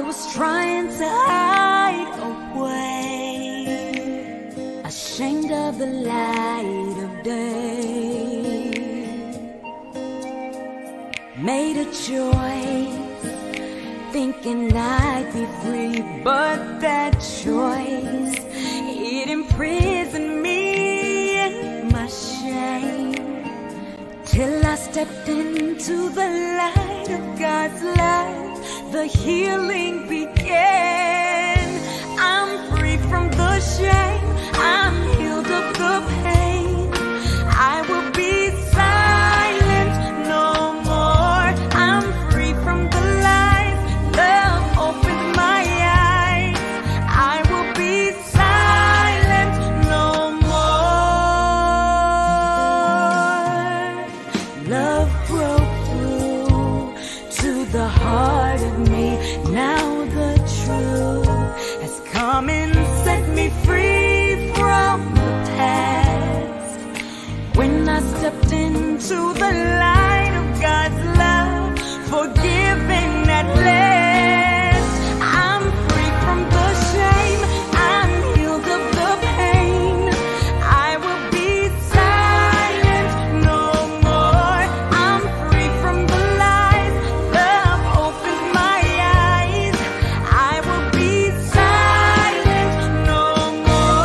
was trying to hide away, ashamed of the light of day. Made a choice, thinking I'd be free, but that choice, it imprisoned me in my shame. Till I stepped into the light of God's light, the healing began. I'm free from the shame, I'm healed of the pain. I will be silent no more. I'm free from the lies, love opened my eyes. I will be silent no more. Love broke through to the heart of me. Now the truth has come and set me free from the past. When I stepped into the light of God's love, forgiven at last, I'm free from the shame, I'm healed of the pain. I will be silent no more. I'm free from the lies, love opens my eyes. I will be silent no more.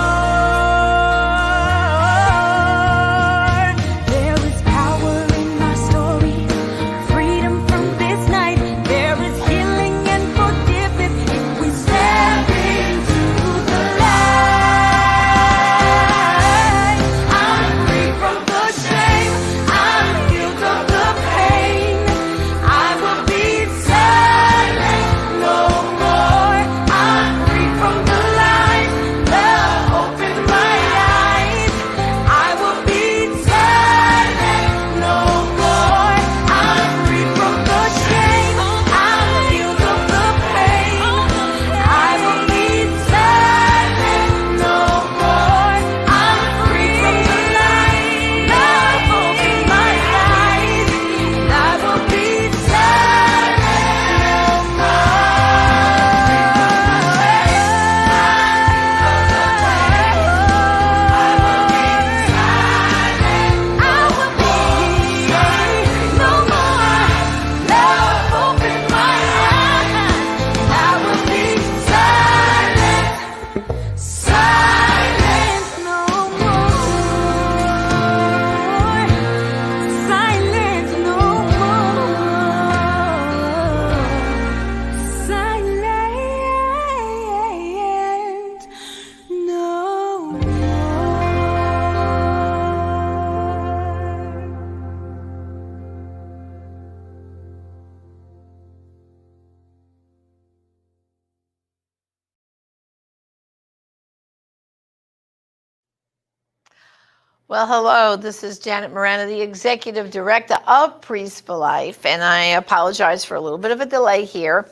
There is power in my story, freedom from this night. There is healing and forgiveness if we step into the light. I'm free from the shame, I'm healed of the pain. I will be silent no more. I'm free from the lies, love opened my eyes. I will be silent no more. I'm free from the shame, I'm healed of the pain. I will be silent no more. I'm free from the lies, love opened my eyes. I will be silent no Well, hello, this is Janet Morana, the Executive Director of Priests for Life, and I apologize for a little bit of a delay here.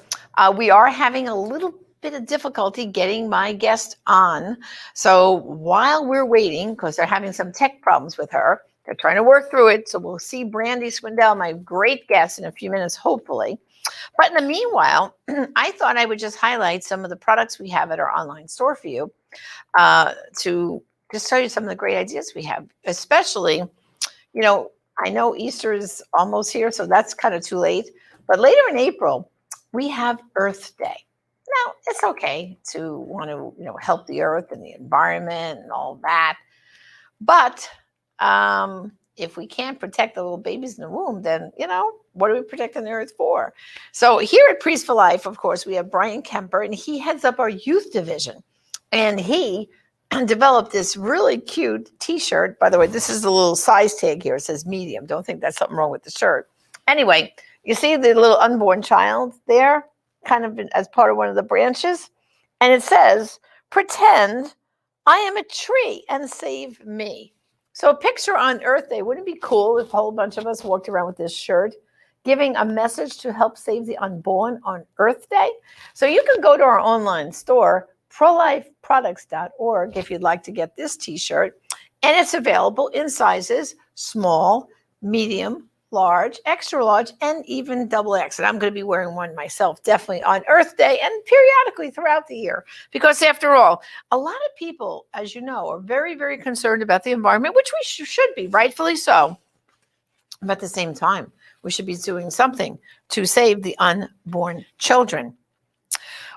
We are having a little bit of difficulty getting my guest on. So while we're waiting, because they're having some tech problems with her, they're trying to work through it. So we'll see Brandi Swindell, my great guest, in a few minutes, hopefully. But in the meanwhile, I thought I would just highlight some of the products we have at our online store for you to just tell you some of the great ideas we have, especially, I know Easter is almost here, so that's kind of too late. But later in April, we have Earth Day. Now, it's okay to want to, help the earth and the environment and all that. But if we can't protect the little babies in the womb, then, what are we protecting the earth for? So here at Priest for Life, of course, we have Brian Kemper, and he heads up our youth division. And he developed this really cute t-shirt. By the way, this is the little size tag here. It says medium. Don't think that's something wrong with the shirt. Anyway, you see the little unborn child there, kind of as part of one of the branches. And it says, pretend I am a tree and save me. So a picture on Earth Day, wouldn't it be cool if a whole bunch of us walked around with this shirt, giving a message to help save the unborn on Earth Day? So you can go to our online store, prolifeproducts.org, if you'd like to get this t-shirt. And it's available in sizes small, medium, large, extra large, and even double X. And I'm going to be wearing one myself, definitely on Earth Day and periodically throughout the year. Because after all, a lot of people, as you know, are very, very concerned about the environment, which we should be, rightfully so. But at the same time, we should be doing something to save the unborn children.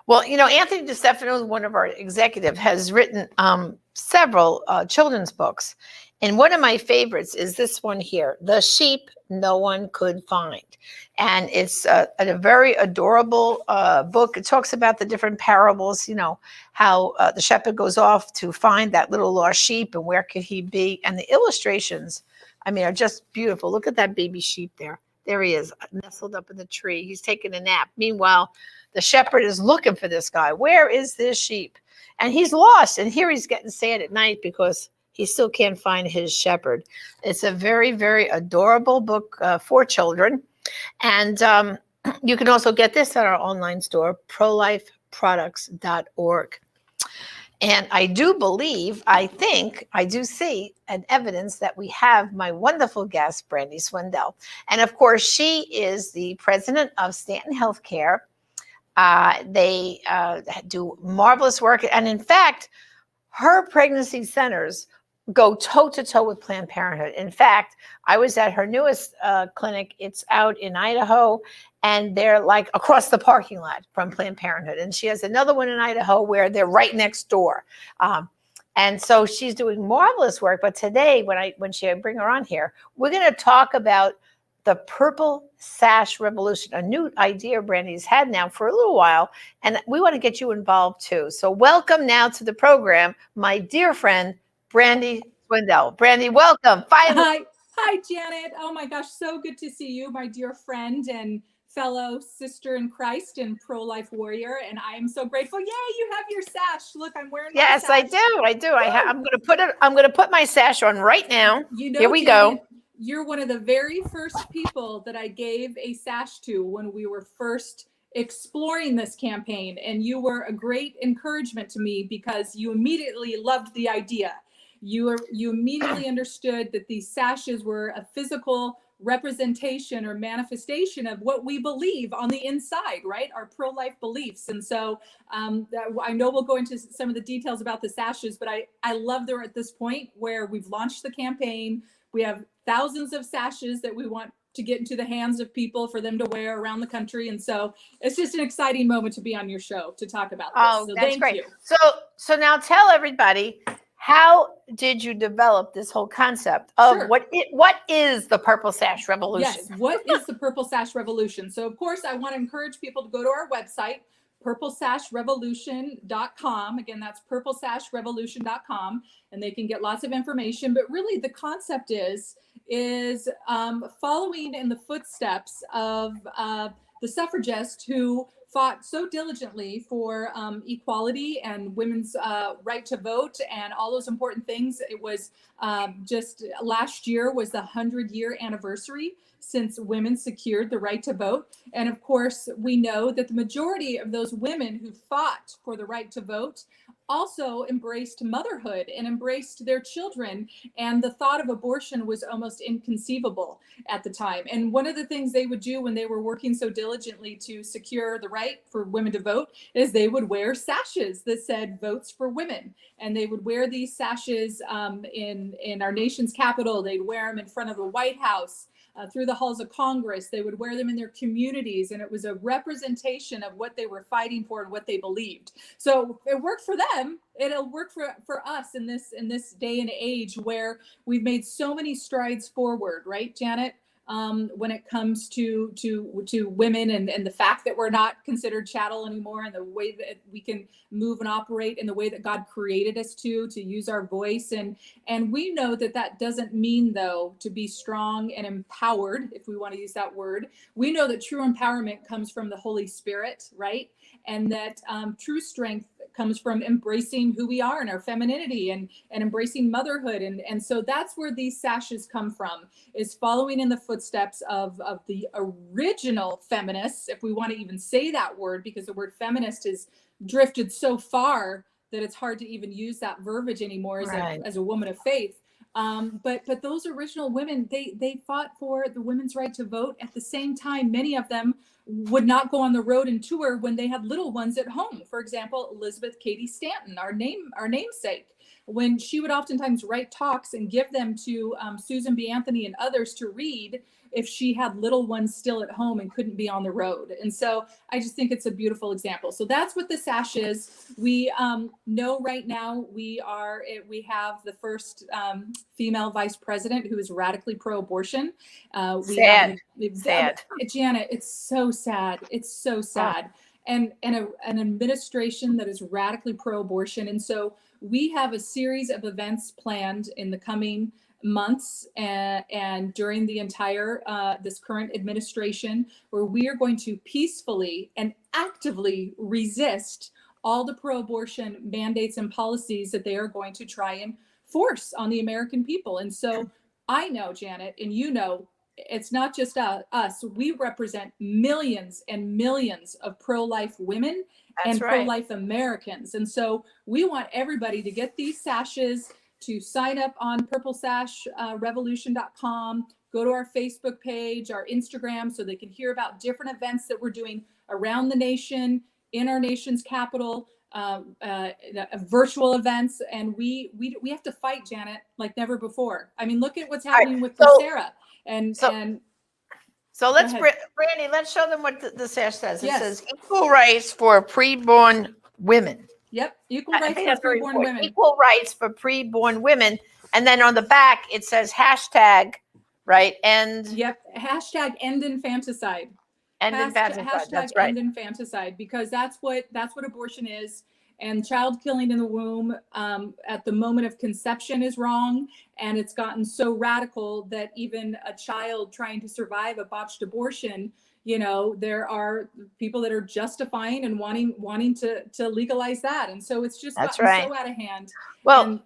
Well, Anthony DeStefano, one of our executives, has written several children's books. And one of my favorites is this one here, The Sheep No One Could Find. And it's a very adorable book. It talks about the different parables, how the shepherd goes off to find that little lost sheep and where could he be. And the illustrations, are just beautiful. Look at that baby sheep there. There he is, nestled up in the tree. He's taking a nap. Meanwhile, the shepherd is looking for this guy. Where is this sheep? And he's lost. And here he's getting sad at night because he still can't find his shepherd. It's a very, very adorable book for children. And you can also get this at our online store, prolifeproducts.org. And I do believe, I do see an evidence that we have my wonderful guest, Brandi Swindell. And of course, she is the president of Stanton Healthcare. They do marvelous work. And in fact, her pregnancy centers go toe-to-toe with Planned Parenthood. In fact, I was at her newest clinic. It's out in Idaho, and they're like across the parking lot from Planned Parenthood. And she has another one in Idaho where they're right next door. And so she's doing marvelous work. But today, when I bring her on here, we're going to talk about the Purple Sash Revolution, a new idea Brandi's had now for a little while, and we want to get you involved too. So welcome now to the program, my dear friend, Brandi Swindell. Brandi, welcome. Finally. Hi, Janet. Oh my gosh, so good to see you, my dear friend and fellow sister in Christ and pro-life warrior. And I am so grateful. Yay, you have your sash. Look, I'm wearing my Yes, sash. I do. I'm going to put my sash on right now. Here we Janet, go. You're one of the very first people that I gave a sash to when we were first exploring this campaign. And you were a great encouragement to me because you immediately loved the idea. You immediately understood that these sashes were a physical representation or manifestation of what we believe on the inside, right? Our pro-life beliefs. And so I know we'll go into some of the details about the sashes, but I love that we're at this point where we've launched the campaign. We have thousands of sashes that we want to get into the hands of people for them to wear around the country. And so it's just an exciting moment to be on your show to talk about this. Oh, so that's great. You. So now tell everybody, how did you develop this whole concept of Sure. what is the Purple Sash Revolution? Yes, what is the Purple Sash Revolution? So of course, I want to encourage people to go to our website, purplesashrevolution.com. Again, that's purplesashrevolution.com, and they can get lots of information. But really, the concept is following in the footsteps of the suffragists who fought so diligently for equality and women's right to vote and all those important things. It was just last year was the 100-year anniversary since women secured the right to vote. And of course, we know that the majority of those women who fought for the right to vote also embraced motherhood and embraced their children. And the thought of abortion was almost inconceivable at the time. And one of the things they would do when they were working so diligently to secure the right for women to vote is they would wear sashes that said votes for women. And they would wear these sashes in our nation's capital. They'd wear them in front of the White House. Through the halls of Congress, they would wear them in their communities, and it was a representation of what they were fighting for and what they believed. So it worked for them. It'll work for us in this day and age where we've made so many strides forward, right, Janet? When it comes to women and the fact that we're not considered chattel anymore, and the way that we can move and operate in the way that God created us to use our voice. And we know that doesn't mean, though, to be strong and empowered, if we want to use that word. We know that true empowerment comes from the Holy Spirit, right? And that true strength comes from embracing who we are and our femininity and embracing motherhood. And so that's where these sashes come from, is following in the footsteps of the original feminists, if we want to even say that word, because the word feminist has drifted so far that it's hard to even use that verbiage anymore as, Right. as a woman of faith. But those original women, they fought for the women's right to vote. At the same time, many of them would not go on the road and tour when they had little ones at home. For example, Elizabeth Cady Stanton, our namesake, when she would oftentimes write talks and give them to Susan B. Anthony and others to read if she had little ones still at home and couldn't be on the road. And so I just think it's a beautiful example. So that's what the Sash is. We know right now we have the first female vice president who is radically pro-abortion. Sad. Janet, it's so sad. It's so sad. And an administration that is radically pro-abortion. And so we have a series of events planned in the coming months and during the entire this current administration, where we are going to peacefully and actively resist all the pro-abortion mandates and policies that they are going to try and force on the American people. And so I know, Janet, and you know, it's not just us. We represent millions and millions of pro-life women and pro-life Americans. And so we want everybody to get these sashes, to sign up on purplesashrevolution.com, go to our Facebook page, our Instagram, so they can hear about different events that we're doing around the nation, in our nation's capital, virtual events. And we have to fight, Janet, like never before. I mean, look at what's happening with Sarah. So let's, Brandi, let's show them what the Sash says. It says equal rights for preborn women. Yep, equal rights for preborn women. Equal rights for preborn women. And then on the back, it says hashtag, right? And hashtag end infanticide. End infanticide. Hashtag that's right. End infanticide, because that's what abortion is. And child killing in the womb at the moment of conception is wrong. And it's gotten so radical that even a child trying to survive a botched abortion, you know, there are people that are justifying and wanting to legalize that. And so it's just gotten so out of hand. Well,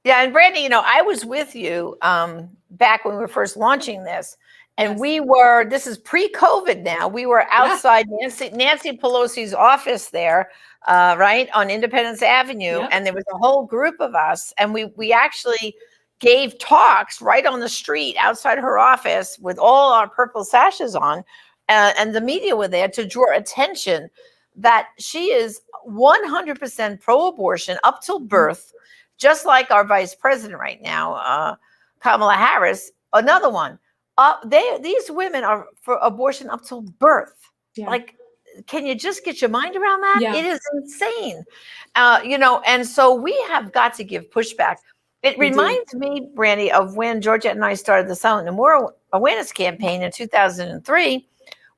and Brandi, you know, I was with you back when we were first launching this. And this is pre-COVID now, we were outside Nancy Pelosi's office there, right, on Independence Avenue. And there was a whole group of us. And we actually gave talks right on the street outside her office with all our purple sashes on. And the media were there to draw attention that she is 100% pro-abortion up till birth, just like our vice president right now, Kamala Harris, another one. These women are for abortion up till birth. Like, can you just get your mind around that? It is insane. You know, and so we have got to give pushback. It reminds me, Brandi, of when Georgette and I started the Silent No More Awareness campaign in 2003.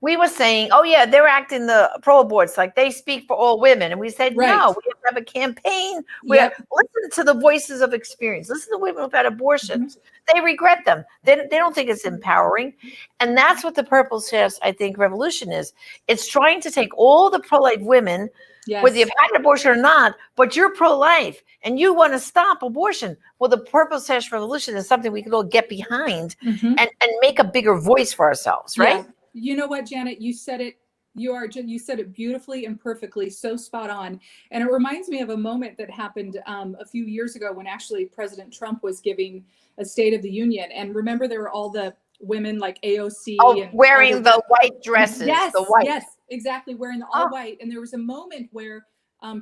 We were saying, oh yeah, they're acting the pro-aborts like they speak for all women. And we said, no, we have to have a campaign where listen to the voices of experience. Listen to women who've had abortions. They regret them. They don't think it's empowering. And that's what the Purple Sash, I think, revolution is. It's trying to take all the pro-life women, whether you've had an abortion or not, but you're pro-life and you want to stop abortion. Well, the Purple Sash revolution is something we can all get behind and make a bigger voice for ourselves, right? You know what, Janet, you said it. You said it beautifully and perfectly, so spot on. And it reminds me of a moment that happened a few years ago when actually President Trump was giving a State of the Union. And remember, there were all the women like AOC and wearing the white dresses. Yes, the white. Yes, exactly, wearing the all white. And there was a moment where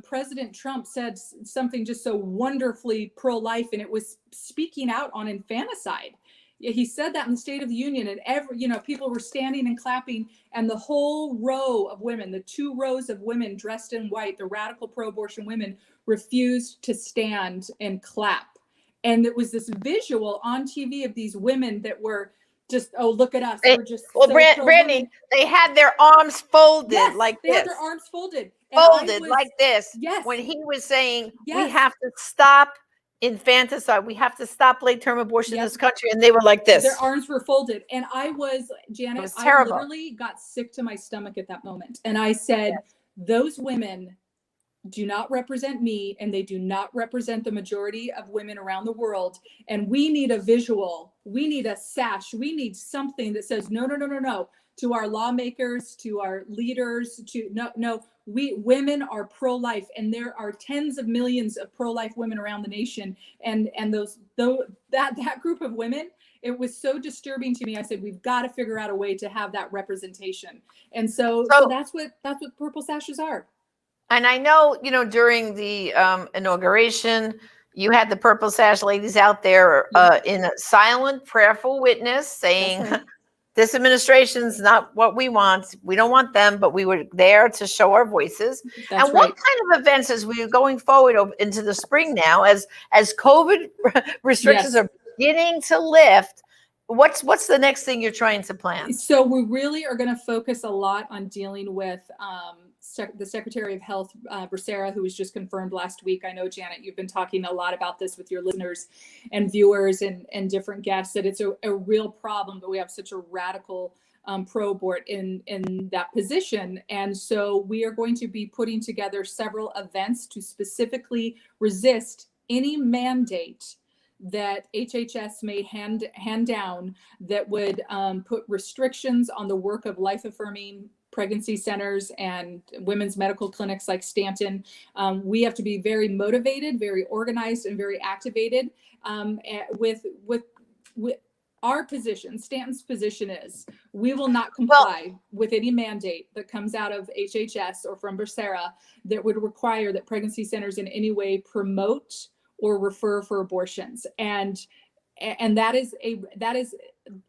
President Trump said something just so wonderfully pro-life, and it was speaking out on infanticide. He said that in the State of the Union, and people were standing and clapping, and the whole row of women, the 2 rows of women dressed in white, the radical pro-abortion women, refused to stand and clap. And it was this visual on TV of these women that were just, oh, look at us. We're just Brandi, they had their arms folded like this. They had their arms folded. Folded like this. Yes. When he was saying, we have to stop infanticide, we have to stop late-term abortion in this country, and they were like this. Their arms were folded, and I was, Janet, I literally got sick to my stomach at that moment, and I said, those women do not represent me, and they do not represent the majority of women around the world, and we need a visual, we need a sash, we need something that says, no, to our lawmakers, to our leaders, to no, we women are pro-life, and there are tens of millions of pro-life women around the nation. And that group of women, it was so disturbing to me. I said, we've got to figure out a way to have that representation. And so that's what purple sashes are. And I know, during the inauguration, you had the purple sash ladies out there in a silent, prayerful witness saying, Right. This administration's not what we want. We don't want them, but we were there to show our voices. That's and what right. kind of events, as we're going forward into the spring now, as COVID restrictions are beginning to lift, what's the next thing you're trying to plan? So we really are going to focus a lot on dealing with the Secretary of Health, Becerra, who was just confirmed last week. I know, Janet, you've been talking a lot about this with your listeners and viewers and different guests, that it's a real problem, but we have such a radical pro-abort in that position. And so we are going to be putting together several events to specifically resist any mandate that HHS may hand down that would put restrictions on the work of life-affirming pregnancy centers and women's medical clinics like Stanton. We have to be very motivated, very organized, and very activated. With our position, Stanton's position is, we will not comply with any mandate that comes out of HHS or from Becerra that would require that pregnancy centers in any way promote or refer for abortions. And that is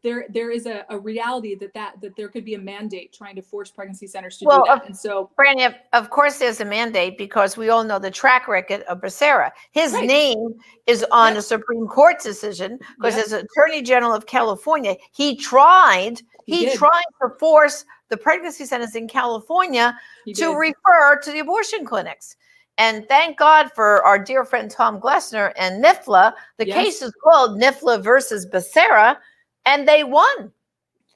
there is a reality that there could be a mandate trying to force pregnancy centers to do that. And so, Brandi, of course there's a mandate, because we all know the track record of Becerra. His name is on a Supreme Court decision, because as Attorney General of California, he tried to force the pregnancy centers in California to refer to the abortion clinics. And thank God for our dear friend Tom Glessner and NIFLA. The case is called NIFLA versus Becerra, and they won.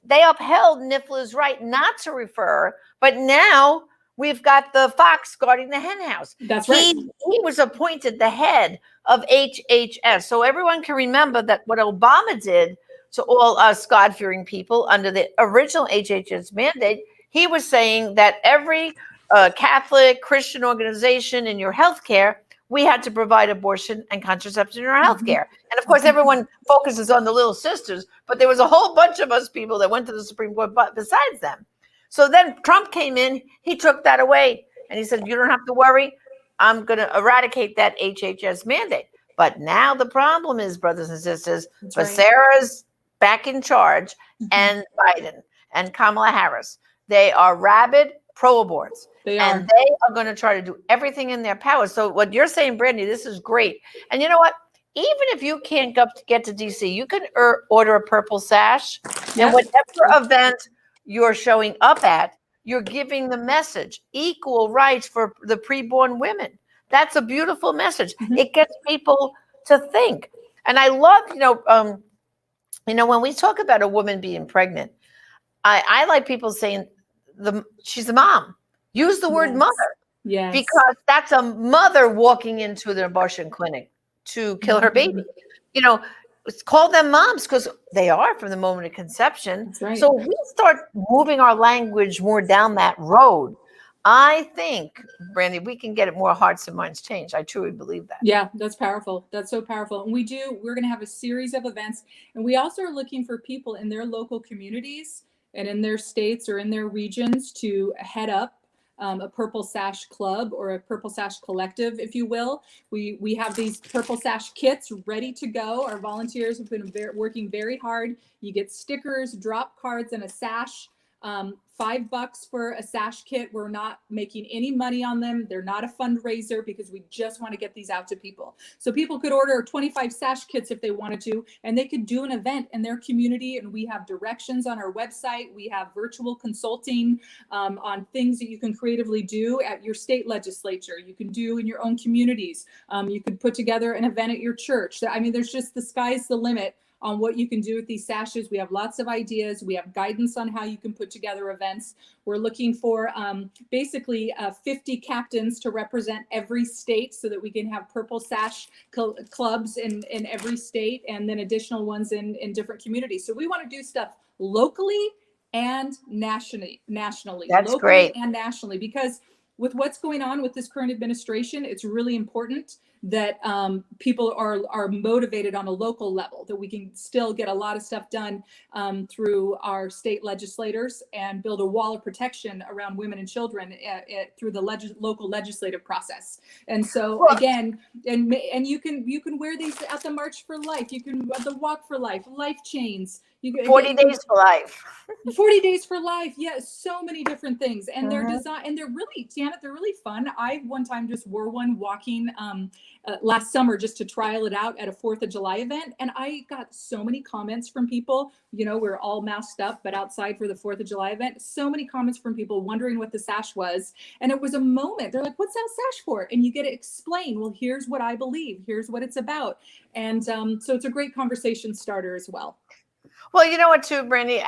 They upheld NIFLA's right not to refer, but now we've got the fox guarding the hen house. That's right. He was appointed the head of HHS. So everyone can remember that what Obama did to all us God-fearing people under the original HHS mandate, he was saying that every Catholic Christian organization in your healthcare, we had to provide abortion and contraception in our healthcare. And of course, everyone focuses on the little sisters, but there was a whole bunch of us people that went to the Supreme Court besides them. So then Trump came in, he took that away, and he said, you don't have to worry, I'm going to eradicate that HHS mandate. But now the problem is, brothers and sisters, Becerra's back in charge, and Biden and Kamala Harris, they are rabid pro-aborts. And they are going to try to do everything in their power. So what you're saying, Brandi, this is great. And you know what? Even if you can't get to DC, you can order a purple sash. And whatever event you're showing up at, you're giving the message, equal rights for the preborn women. That's a beautiful message. It gets people to think. And I love, when we talk about a woman being pregnant, I like people saying she's a mom. Use the word mother. Yes. Because that's a mother walking into the abortion clinic to kill her baby. Call them moms, because they are from the moment of conception. That's right. So we start moving our language more down that road. I think, Brandi, we can get it more hearts and minds changed. I truly believe that. Yeah, that's powerful. That's so powerful. And we're going to have a series of events. And we also are looking for people in their local communities and in their states or in their regions to head up a Purple Sash Club or a Purple Sash Collective, if you will. We have these Purple Sash kits ready to go. Our volunteers have been working very hard. You get stickers, drop cards, and a sash. $5 for a sash kit. We're not making any money on them. They're not a fundraiser, because we just want to get these out to people. So people could order 25 sash kits if they wanted to, and they could do an event in their community. And we have directions on our website. We have virtual consulting on things that you can creatively do at your state legislature. You can do in your own communities. You could put together an event at your church. I mean, there's just, the sky's the limit on what you can do with these sashes. We have lots of ideas. We have guidance on how you can put together events. We're looking for basically 50 captains to represent every state, so that we can have Purple Sash clubs in every state, and then additional ones in different communities. So we want to do stuff locally and nationally, That's locally great. and nationally, because with what's going on with this current administration, it's really important that people are motivated on a local level, that we can still get a lot of stuff done through our state legislators and build a wall of protection around women and children through the local legislative process. And so Well, again, and you can wear these at the March for Life, you can the Walk for Life, life chains. 40 days for life. 40 days for life. Yes, so many different things. And they're Mhm. designed, and they're really, Janet, they're really fun. I one time just wore one walking last summer just to trial it out at a 4th of July event. And I got so many comments from people, we're all masked up, but outside for the 4th of July event, so many comments from people wondering what the sash was. And it was a moment. They're like, what's that sash for? And you get to explain, well, here's what I believe. Here's what it's about. And so it's a great conversation starter as well. Well, you know what, too, Brandi,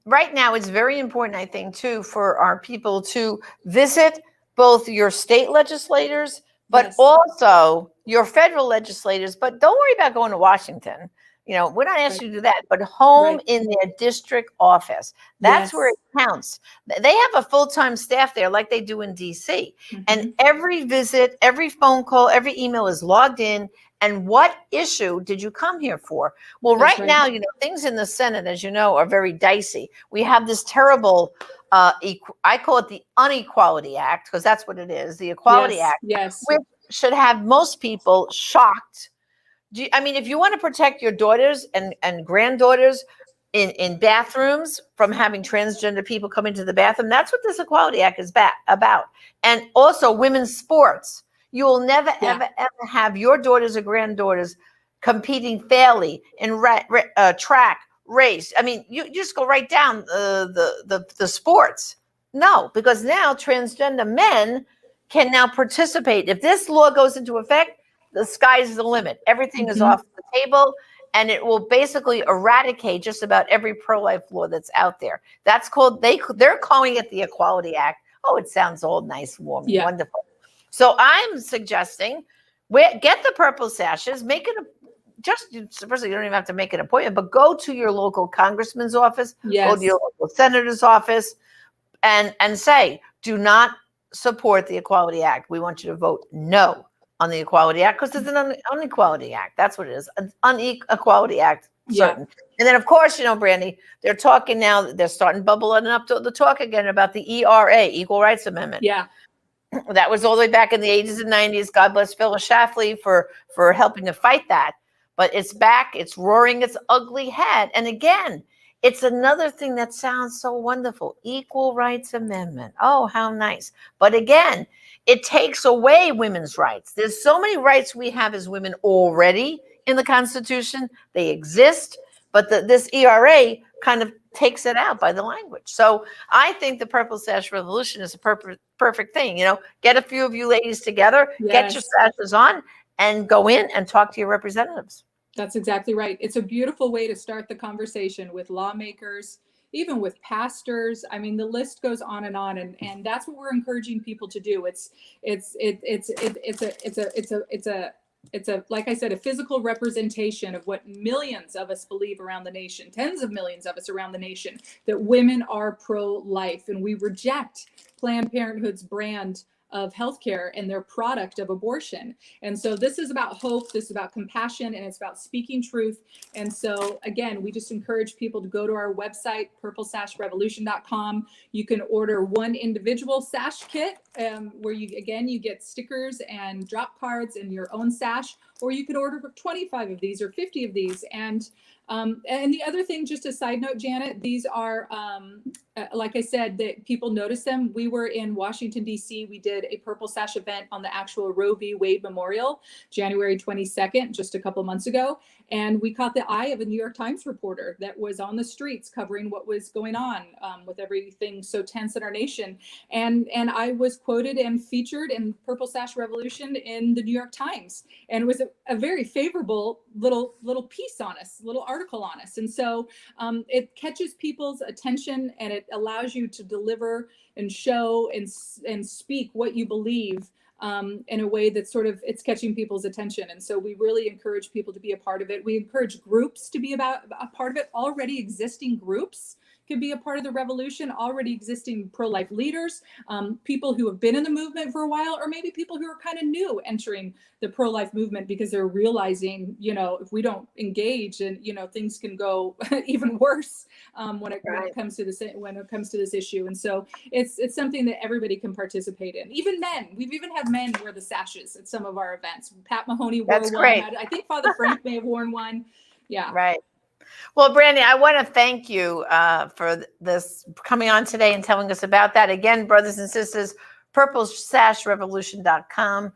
right now it's very important, I think, too, for our people to visit both your state legislators, but Yes. also your federal legislators. But don't worry about going to Washington. We're not asking you to do that, but home Right. in their district office. That's where it counts. They have a full-time staff there like they do in DC. And every visit, every phone call, every email is logged in. And what issue did you come here for? Well, That's right now, things in the Senate, as you know, are very dicey. We have this terrible, I call it the Unequality Act, because that's what it is, the Equality Act, Yes. which should have most people shocked. If you want to protect your daughters and granddaughters in bathrooms from having transgender people come into the bathroom, that's what this Equality Act is about. And also women's sports. You will never, ever, ever have your daughters or granddaughters competing fairly in track, race. You just go right down the sports. No, because now transgender men can now participate. If this law goes into effect, the sky's the limit. Everything is off the table, and it will basically eradicate just about every pro-life law that's out there. That's called, they're calling it the Equality Act. Oh, it sounds all nice, warm, wonderful. So I'm suggesting get the purple sashes, make it first you don't even have to make an appointment, but go to your local congressman's office, go to your local senator's office, and say, do not support the Equality Act. We want you to vote no on the Equality Act because it's an Unequality Act. That's what it is, an Unequality Act. Certain. And then, of course, Brandi, they're talking now, they're starting bubbling up to the talk again about the ERA, Equal Rights Amendment. Yeah. That was all the way back in the 80s and 90s. God bless Phyllis Schlafly for helping to fight that. But it's back. It's roaring its ugly head. And again, it's another thing that sounds so wonderful. Equal Rights Amendment. Oh, how nice. But again, it takes away women's rights. There's so many rights we have as women already in the Constitution. They exist. But this ERA kind of takes it out by the language. So I think the Purple Sash Revolution is a perfect thing. Get a few of you ladies together, get your sashes on, and go in and talk to your representatives. That's exactly right. It's a beautiful way to start the conversation with lawmakers, even with pastors. The list goes on, and that's what we're encouraging people to do. It's like I said, a physical representation of what millions of us believe around the nation, tens of millions of us around the nation, that women are pro-life, and we reject Planned Parenthood's brand of healthcare and their product of abortion. And so this is about hope, this is about compassion, and it's about speaking truth. And so again, we just encourage people to go to our website, purplesashrevolution.com. You can order one individual sash kit where you get stickers and drop cards and your own sash, or you could order 25 of these or 50 of these. And the other thing, just a side note, Janet, these are, like I said, that people notice them. We were in Washington, D.C. We did a Purple Sash event on the actual Roe v. Wade Memorial, January 22nd, just a couple months ago. And we caught the eye of a New York Times reporter that was on the streets covering what was going on with everything so tense in our nation. And I was quoted and featured in Purple Sash Revolution in the New York Times. And it was a very favorable little piece on us, little article on us. And so it catches people's attention, and it allows you to deliver and show and speak what you believe in a way that it's catching people's attention. And so we really encourage people to be a part of it. We encourage groups to be a part of it. Already existing groups can be a part of the revolution, already existing pro-life leaders, people who have been in the movement for a while, or maybe people who are kind of new entering the pro-life movement because they're realizing, if we don't engage, and things can go even worse when it comes to this issue. And so it's something that everybody can participate in. Even men. We've even had men wear the sashes at some of our events. Pat Mahoney wore one. Great. I think Father Frank may have worn one. Yeah. Right. Well, Brandi, I want to thank you for this coming on today and telling us about that. Again, brothers and sisters, purplesashrevolution.com.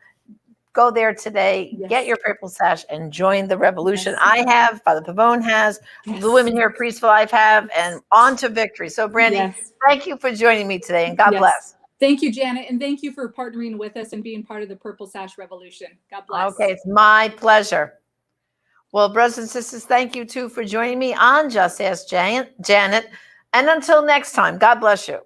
Go there today, get your purple sash, and join the revolution. Yes. I have, Father Pavone has, the women here at Priest for Life have, and on to victory. So, Brandi, thank you for joining me today, and God bless. Thank you, Janet, and thank you for partnering with us and being part of the Purple Sash Revolution. God bless. Okay, it's my pleasure. Well, brothers and sisters, thank you, too, for joining me on Just Ask Janet. And until next time, God bless you.